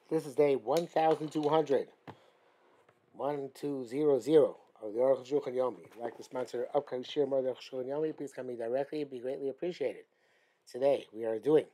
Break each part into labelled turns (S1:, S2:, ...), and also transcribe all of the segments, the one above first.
S1: This is day 1200, 1200 of the Arukh HaShulchan Yomi. If you'd like to sponsor upcoming Shir Mother HaShulchan Yomi, please come to me directly. It'd be greatly appreciated. Today, we are doing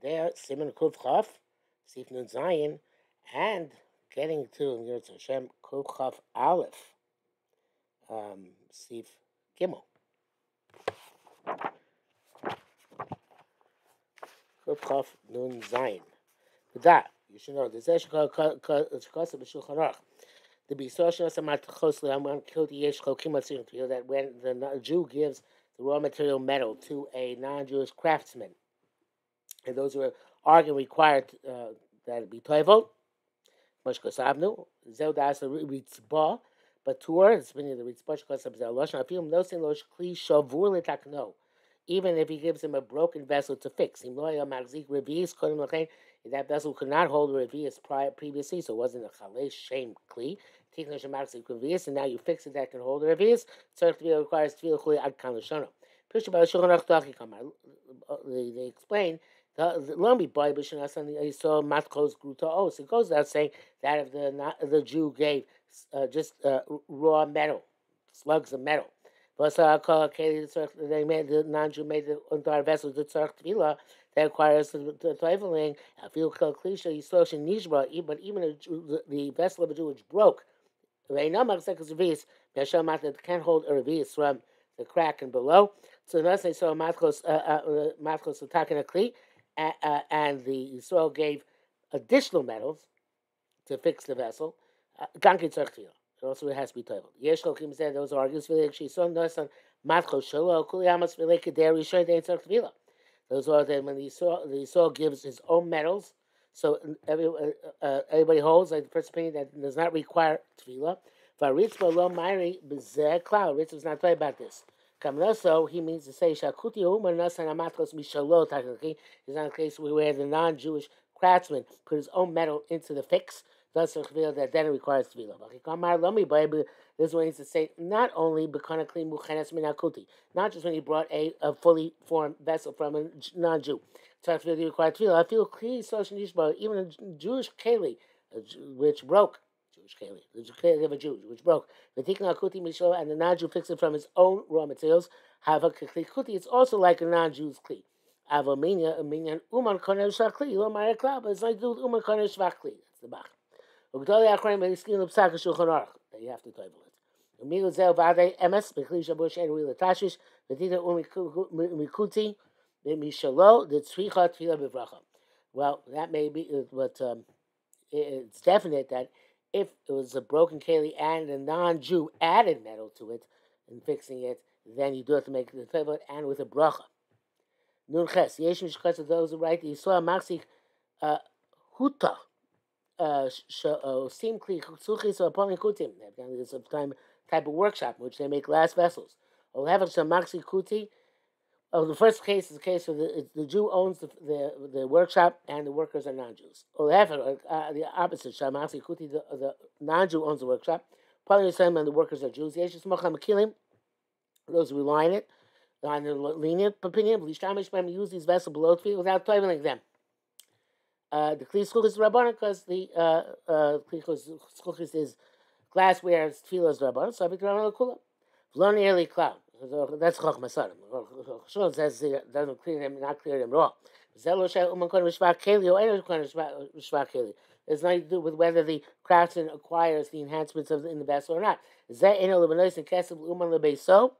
S1: there, Simon Kuf Chaf, Sif Nun Zayin, and getting to Yirtz Hashem Kuf Chaf Aleph, Sif Gimel. Kuf Chaf Nun Zayin. With that, you should know, the that when the Jew gives the raw material metal to a non-Jewish craftsman, and those who are arguing required that it be toivel, but tour it's been the even if he gives him a broken vessel to fix. That vessel could not hold a revius previously, so it wasn't a chalesh shem kli. And now you fix it that can hold a revius. Requires ad kan l'shana. They explain Lumbi boy, but he saw matkos gruta os. It goes without saying that if the Jew gave just raw metal, slugs of metal. They made the non-Jew made the entire vessel to tzarch tvila that requires the toiveling. I feel cliche. You saw nishba, but even the vessel of a Jew which broke, can't hold a revius from the crack and below. So unless they saw matkos attacking a kli, and the Yisrael gave additional metals to fix the vessel, ganki tzarch tvila. Also, it has to be toivel. Yesh Chokim said those arguments for the Shison Nosan Matcho Sholo Kuliamas Veleke Deri Shoy Dein Tzarch Tvila. Those are that when the Yisrael gives his own metals, so everybody holds like the first opinion that does not require Tvila. Varitzba Lo Mairi Bezeh Cloud. Ritz was not talking about this. Kamnoso, he means to say Shakuti Umar Nasan Amatchos Mishalo technically is not a case where the non-Jewish craftsman put his own metal into the fix. Thus, that then it requires tvila. This is what he needs to say. Not only not just when he brought a fully formed vessel from a non-Jew. I feel clean even a Jewish keli, which broke. Jewish keli, the keli of a Jew, which broke. And the non-Jew fixed it from his own raw materials. Have a kli kuti. It's also like a non-Jew's kli. Avaminia, uman koner shakli. Lo maya klab. It's like uman koner shvakli. That's the bach. That you have to toivel it. Well, that may be, but it's definite that if it was a broken keli and a non-Jew added metal to it and fixing it, then you do have to make the toivel and with a bracha. Nun ches, yesh mishkas of those who write the Yisrael Maxi Huta. Steam kli suchis or poli kutim. It's a type of workshop in which they make glass vessels. Or have some maxi kuti. The first case is the case where the Jew owns the workshop and the workers are non-Jews. Or the opposite. Maxi kuti, the non-Jew owns the workshop. Poli Yisrael and the workers are Jews. Yesh mocham kilim. Those who rely on it, on the lenient opinion, use these vessels below feet without toiling them. The kli schulchis rabbanon because the kli schulchis is glassware, tefillah is rabbanon. So I picked rabbanon kula. V'lo nearly cloud. That's chochma sadim. Shulchan says it doesn't clear them, not clear them at all. Zelo shel uman kohen mishvach keli or eno kohen mishvach keli. There's nothing to do with whether the craftsman acquires the enhancements in the vessel or not. Zeh eno lebanois and kesef uman lebeiso.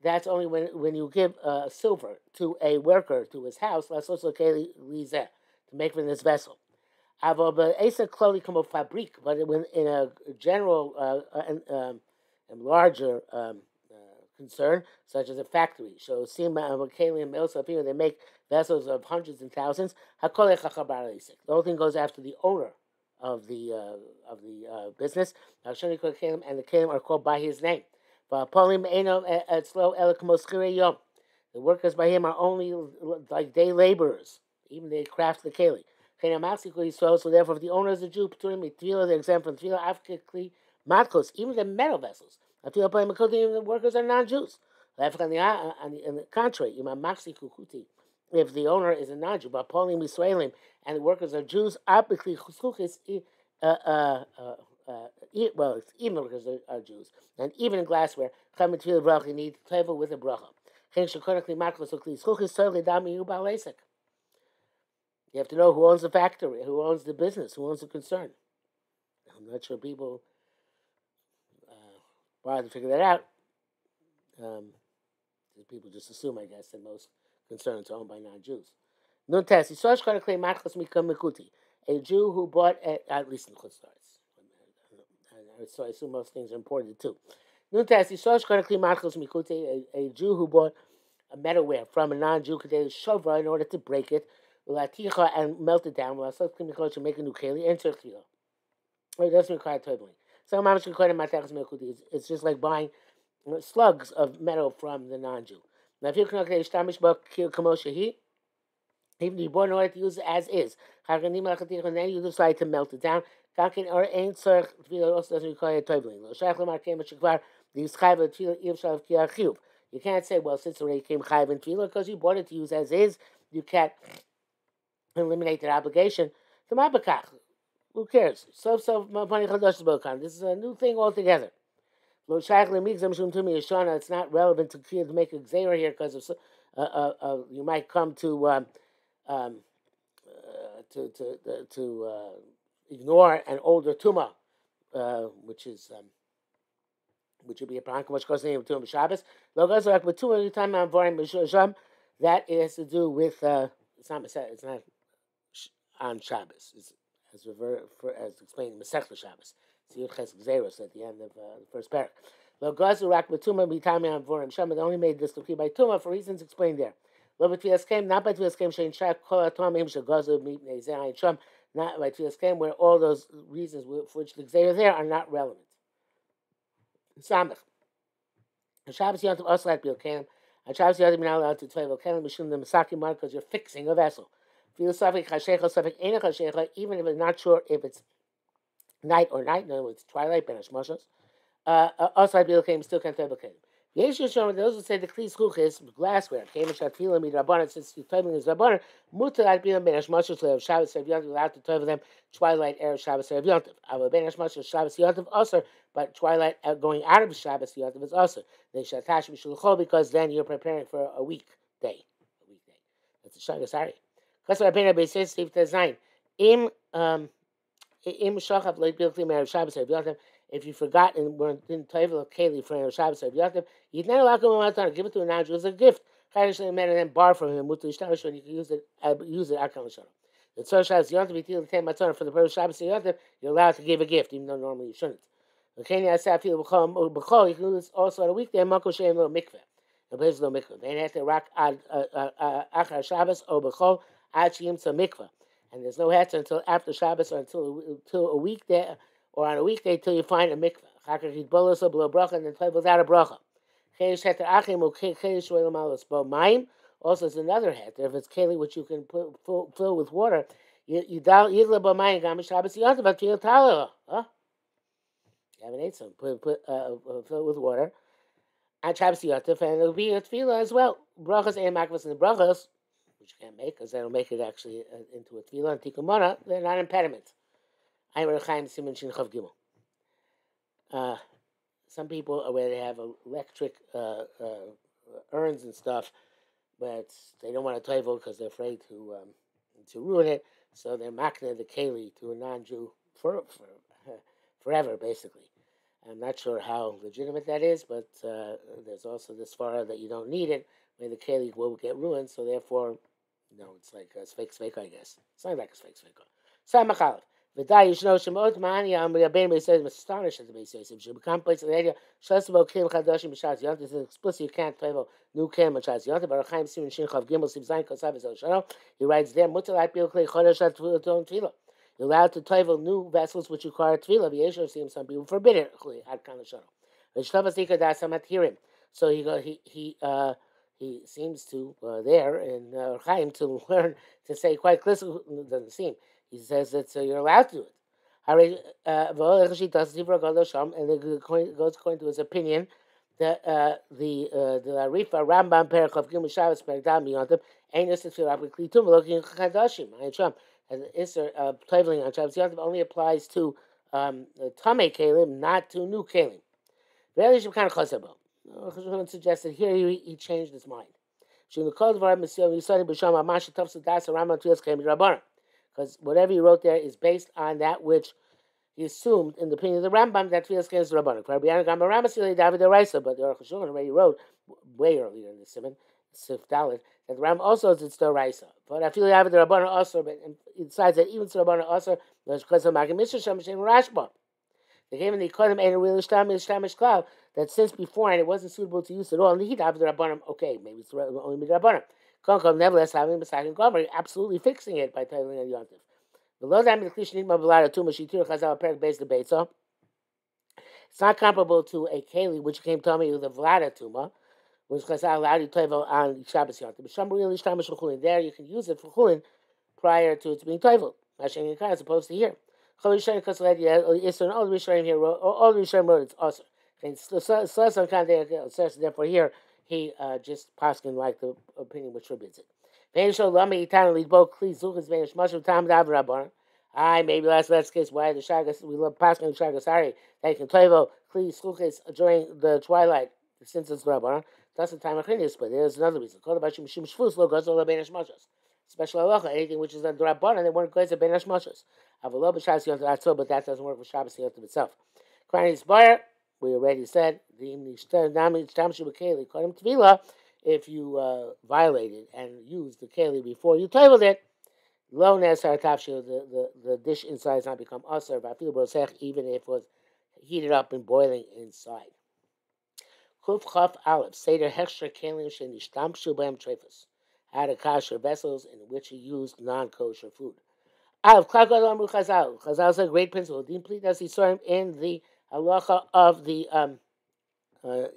S1: That's only when you give silver to a worker to his house. Lasos keli lizeh. To make from this vessel. But when in a general and larger concern, such as a factory, so they make vessels of hundreds and thousands. The whole thing goes after the owner of the business. And the kelim are called by his name. The workers by him are only like day laborers. Even they craft the keli. So therefore, if the owner is a Jew, they're exempt from tefillah, afkikli, matkos, even the metal vessels. Even the workers are non-Jews. On the contrary, if the owner is a non-Jew, but Polim Israelim, and the workers are Jews, obviously well, it's even because they are Jews, and even in glassware, you need tevel with a bracha. You have to know who owns the factory, who owns the business, who owns the concern. I'm not sure people bother to figure that out. People just assume, I guess, that most concerns are owned by non-Jews. A Jew who bought, at least in the Chutzlaritz, so I assume most things are imported too. A Jew who bought a metalware from a non-Jew in order to break it, and melt it down, to make a new keli, and it doesn't require toiling. So it's just like buying slugs of metal from the non-Jew. Now, if you can even if you bought in order to use it as is, and then you decide to melt it down, also doesn't require toiling. You can't say, well, since it already came chayiv in tefillah, because you bought it to use as is, you can't eliminate that obligation. Who cares? This is a new thing altogether. It's not relevant to make a gzeira here because you might come to ignore an older tumah, which would be a problem. That has to do with it's not on Shabbos. It's as explained in Masechta Shabbos. It's Ches Gzeros at the end of the first parak. They only made this to by Tumah for reasons explained there. Not by Tvias Kem, not by Tvias Kem, where all those reasons for which the Gzeros there are not relevant. Samech. Shabbos Yontif also like Bilkem. On Shabbos Yontif, you're not allowed to try Bilkem, Mishum the Masaki mark, because you're fixing a vessel. Even if it's not sure if it's night or night, no, it's twilight, Benesh Moshes. Also, like Bilkem, still can't try Bilkem. Those who say the Kli Zchuch is glassware. Since the toiling is Rabbanan, Mutar at Bilam Benesh Moshes, Shabbos Yontif, allowed to toil them twilight, Erev Shabbos Yontif. Our Benesh Moshes, Shabbos Yontif also. But twilight going out of Shabbos Yontif is also because then you're preparing for a weekday. That's a shayla. Sorry. Because Rabbeinu Beises Steve Design im shachav leit bilkli me'erev Shabbos Yontif. If you forgot and didn't toivel keli for erev Shabbos Yontif, you'd never allow him give it to a non-Jew as a gift. And then bar from him when you can use it. Akal l'shalom. The tzor Shabbos Yontif yitil l'tem matzon for the purpose of Shabbos Yontif. You're allowed to give a gift, even though normally you shouldn't. You can do this also on a weekday. Mako she'em lo mikveh. The place is no mikveh. They have to rock achar Shabbos or b'chol ad sheyimtza mikveh. And there's no heter until after Shabbos or until a weekday or on a weekday till you find a mikveh. Chakar hitbolos or below bracha and then play without a bracha. Chedesh heter achim or chedesh shoel malos bo mayim. Also, there's another heter if it's keli which you can fill with water. You dal yidla bo mayim gam Shabbos yontiv atil talelo. You haven't ate some. Fill it with water. And Shabbos Yontif, and it'll be a tefillah as well. Brachas and makvas and the brachas, which you can't make because they don't make it actually into a tefillah and tikkun mana, they're not impediments. Arukh HaShulchan Siman Shin Chav Gimel. Some people are where they have electric urns and stuff, but they don't want to toivel because they're afraid to ruin it. So they're makna the keli to a non-Jew forever, basically. I'm not sure how legitimate that is, but there's also this far that you don't need it, where the keli will get ruined, so therefore, it's like a fake, I guess. It's not like a fake. Samachalev. V'day yishno shemot ma'ani Rabbeinu says, I'm astonished at the base says, if you become place of the area, shasabo kim chadashim b'shaz yontif, it's explicit, you can't play new kim b'shaz yontif, Arukh HaShulchan Siman Shin Chav Gimel Siv Zayin Kosav Ezel Shano, he writes there, mutar at bilklei chodesh at tefillah. You're allowed to toivel new vessels which require tefillah. Some people forbid it. So he seems to there in Chaim to learn to say quite clearly. Doesn't seem. He says that you're allowed to do it. And it goes according to his opinion that the Arifa Rambam Perek of Gimel Shabbos Perek Dam Yontif Ain't this tefillah up with kli tumah looking chadashim. I Trump as iser toveling on Shabbos Yom Tov only applies to tamei kelim, not to new kelim. Really, she kind of chazabo. HaShulchan suggested here he changed his mind. Because whatever he wrote there is based on that which he assumed in the opinion of the Rambam that Tfilas Kelim is Rabbanim. But the Arukh HaShulchan already wrote way earlier in the Simon, Sif Dalit, that the Rambam also is still Raisa. But I feel you have the Rabbanim also, but besides that, even the Rabbanim also, because of Magim Mishnah Shem Rashba. They gave him the Kodim and a real Ishtamish Cloud that since beforehand it wasn't suitable to use at all. And he'd have the Rabbanim, okay, maybe it's only the Rabbanim. Nevertheless, having Masakin Gomer, absolutely fixing it by titling on Yontif. Below that, the Klish Nigma Velada Tuma Shitur Chazal Perk based debate. So it's not comparable to a Keli, which came to me with a Velada Tuma, which Chazal allowed you to toivel on Shabbos Yontif. But Sham really Ishtamish Chulin. There you can use it for Chulin prior to it being toivel. Mashing Yankai as opposed to here. All the Rishonim here wrote, all the Rishonim wrote it's also. Therefore, here he just paskin like the opinion which forbids it. Maybe that's case why the shagas we love paskin shagas. Sorry, they can toivo kli suchis during the twilight since it's rabbanon. That's the time of chinis, but there's another reason. Special halacha, anything which is under rabbanon, they weren't going to ben hashmashos. Avalo b'shas yontiv atzol, but that doesn't work for Shabbos yontiv itself. Kvaynis bar, we already said if you violated and used the keli before you toiveled it, lo nesar tafshil, the dish inside has not become aser, even if it was heated up and boiling inside. Kuf chaf aleph seder hechsher kelim shenishtamshu b'hem treifus. Had a kosher vessels in which he used non-kosher food. Chazal said a great principle. Deeply does he saw him in the halacha of the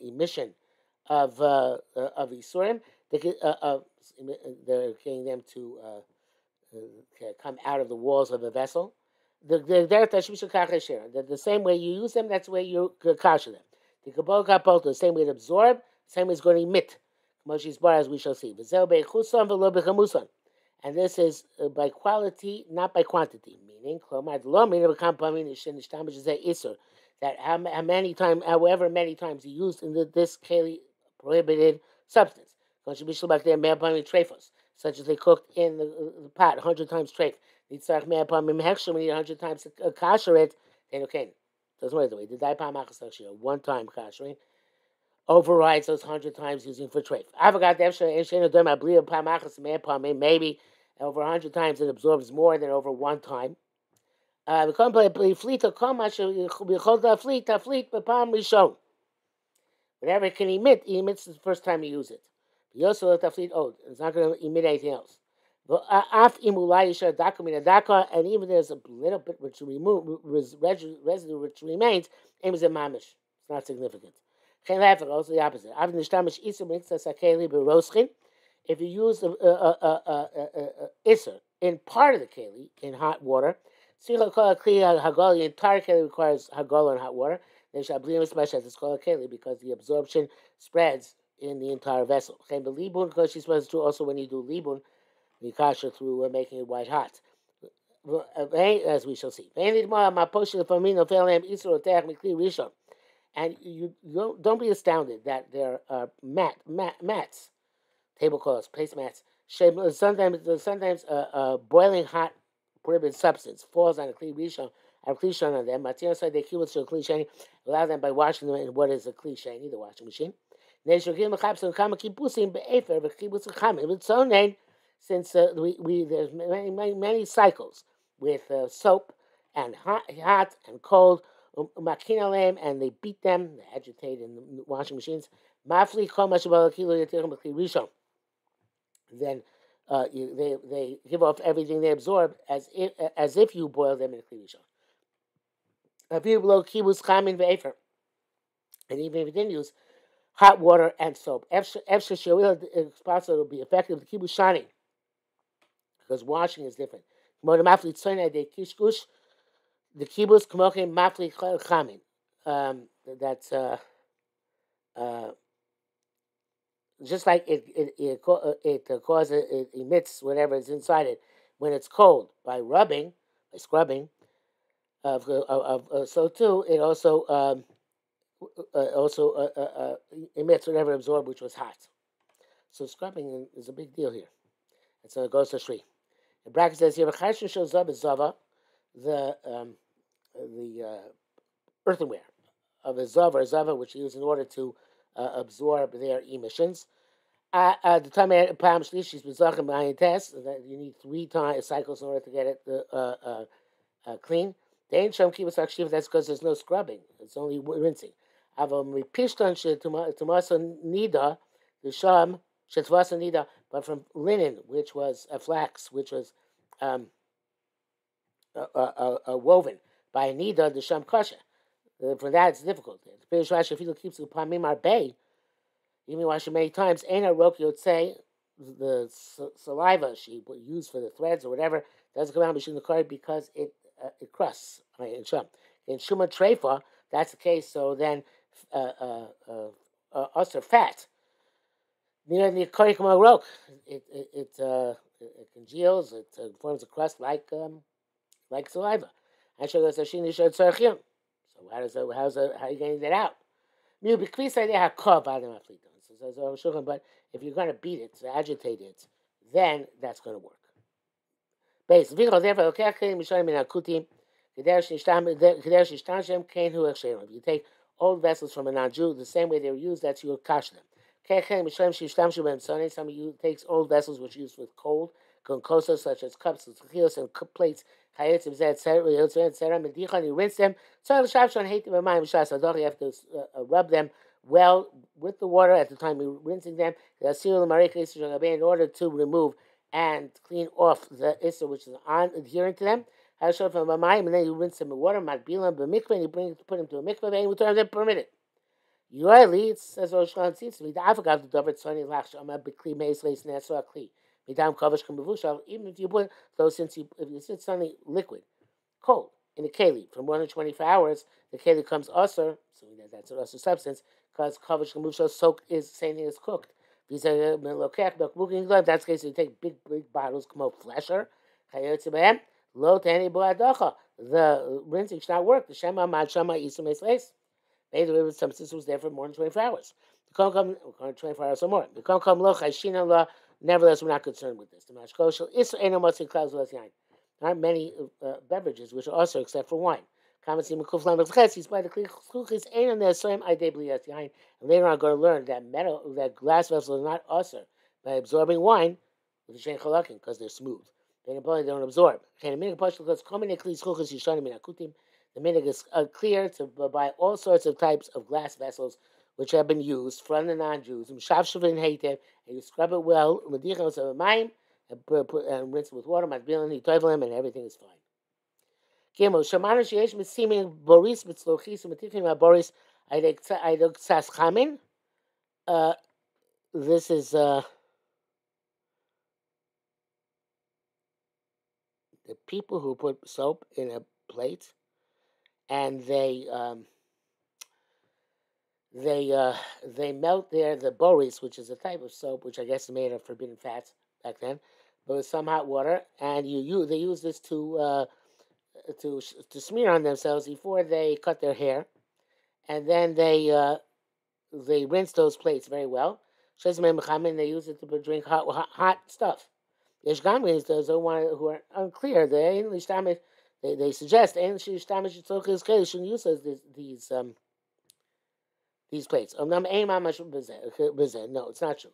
S1: emission of Isurim. They're getting them to come out of the walls of a vessel. The same way you use them, that's the way you kasher them. The kabbalah kapot, the same way to absorb, the same way it's going to emit. Moshe's bar, as we shall see. And this is by quality, not by quantity. Meaning, that however many times he used in this keli prohibited substance. Such as they cooked in the pot 100 times treif. When you 100 times kasher it, then okay. Doesn't work the way. The one time kashering overrides those 100 times using for treif. I forgot maybe over 100 times it absorbs more than over one time. Whatever it can emit, it emits the first time you use it. It's not going to emit anything else. And even there's a little bit which residue which remains, it's not significant. Also the opposite. If you use iser in part of the keli in hot water, the entire keli requires hagol in hot water. Then it's called a keli because the absorption spreads in the entire vessel. Because she's supposed to also when you do libun, you kasher through making it white hot. As we shall see. And you don't be astounded that there are mats, tablecloths, placemats. Sometimes boiling hot prohibited substance falls on a kli rishon, on them. Allow them by washing them in what is a kli sheni, the washing machine. Since there's many cycles with soap and hot and cold. And they beat them, they agitate in the washing machines. Then they give off everything they absorb as if you boil them in a kli rishon. And even if you didn't use hot water and soap, it's possible to be effective. The kibbutz shani, because washing is different. The kibbutz k'mochen mafli chamin. That's just like it emits whatever is inside it when it's cold by rubbing, by scrubbing. So too, it also emits whatever absorbed which was hot. So scrubbing is a big deal here. And so it goes to Shri. The bracket says here, "V'chashin shows up is zava," the earthenware of a zava, which is used in order to absorb their emissions. At the time of Pam Shlishis B'Zachem B'Ayin Test, that you need 3 cycles in order to get it clean. The ain't Shem Kibbutz Akshiv, that's because there's no scrubbing. It's only rinsing. Avam Pishton Tumasa Nida, the Sham, Shetvasa Nida, but from linen, which was a flax, which was woven by Nida, the Sham Kasha. For that, it's difficult. The Pirish Rashi, if he keeps the Pamim Arbei, even wash it many times, ain't a Arukh HaShulchan, the saliva she used for the threads or whatever, doesn't come out between the card because it crusts in Shum. In Shuma Treifa, that's the case, so then usher fat. Near the Korik Marok, it congeals, it forms a crust like saliva. And so how are you getting that out? But if you're going to beat it, to agitate it, then that's going to work. Base. If you take old vessels from a non-Jew, the same way they were used, that's your kash them. Some of you takes old vessels which are used with cold, such as cups, and plates, etc. You rinse them. So you have to rub them well with the water at the time you're rinsing them in order to remove and clean off the issa which is adherent to them. And then you rinse them in water, and you put them to a mikveh, and you turn them permitted. Usually, it says Roshlan seems me the Africa the Dover Tsoni Lachsh Ama Bikli Meis Leis Neswa Kli. Midam Kovish Kumbushal, even if you put those if it's something liquid, cold, in a keli for more than 24 hours, the keli comes usher, so that's an usher substance, because Kovish Kumbushal soak is the same thing as cooked. These are that's the case you take big bottles, come out flesher, low to any boadacha. The rinsing should not work. The Shema Mad Shema Isum Leis. Maybe the substance was there for more than 24 hours. The can't come 24 hours or more. The can't come loch Hashina law. Nevertheless, we're not concerned with this. The mashkoshel is enomotzin clouds with yain. There aren't many beverages which are also except for wine. Commenting Mekuflam B'Chessis by the Kluchis ain't on the same idea bliyat yain. And later on, I'm going to learn that glass vessels are not usher by absorbing wine with the shein chalakim because they're smooth. They don't absorb. The minig is clear to buy all sorts of types of glass vessels which have been used from the non-Jews. And you scrub it well, and rinse it with water, and everything is fine. This is the people who put soap in a plate, and they melt the boris, which is a type of soap, which I guess is made of forbidden fats back then, but with some hot water, and they use this to smear on themselves before they cut their hair, and then they rinse those plates very well. They use it to drink hot stuff. There's gamins who are unclear. They suggest shouldn't use these plates. No, it's not true.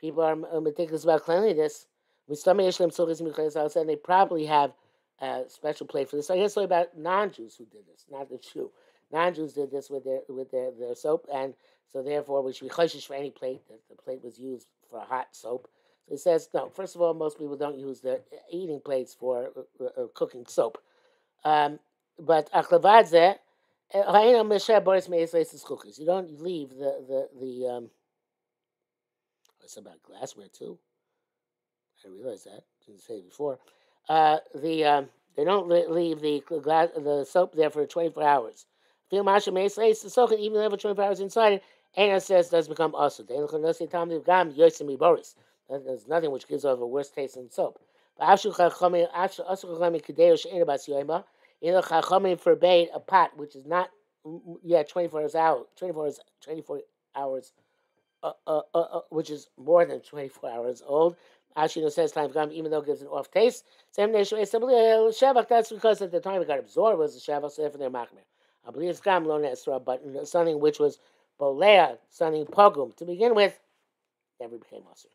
S1: People are meticulous about cleanliness. They probably have a special plate for this. So I guess only about non-Jews who did this, not the Jew. Non-Jews did this with their soap, and so therefore we should be chayshish for any plate that the plate was used for hot soap. So it says no. First of all, most people don't use their eating plates for cooking soap. But aklavadze, you don't leave the it's about glassware too. I realized that. Didn't say it before. They don't leave the soap there for 24 hours. Feel Masha May says the socket, even over 24 hours inside it, and says does become also. There's nothing which gives off a worse taste than soap. Chachamim forbade a pot which is not 24 hours, which is more than 24 hours old. Ashino says time gum, even though it gives an off taste. Same nation, Shavak, that's because at the time it got absorbed was the Shavak, so therefore they're Machmer. I believe it's Gam Lona Esra, but something which was Bolea, something Pogum. To begin with, never became Asr.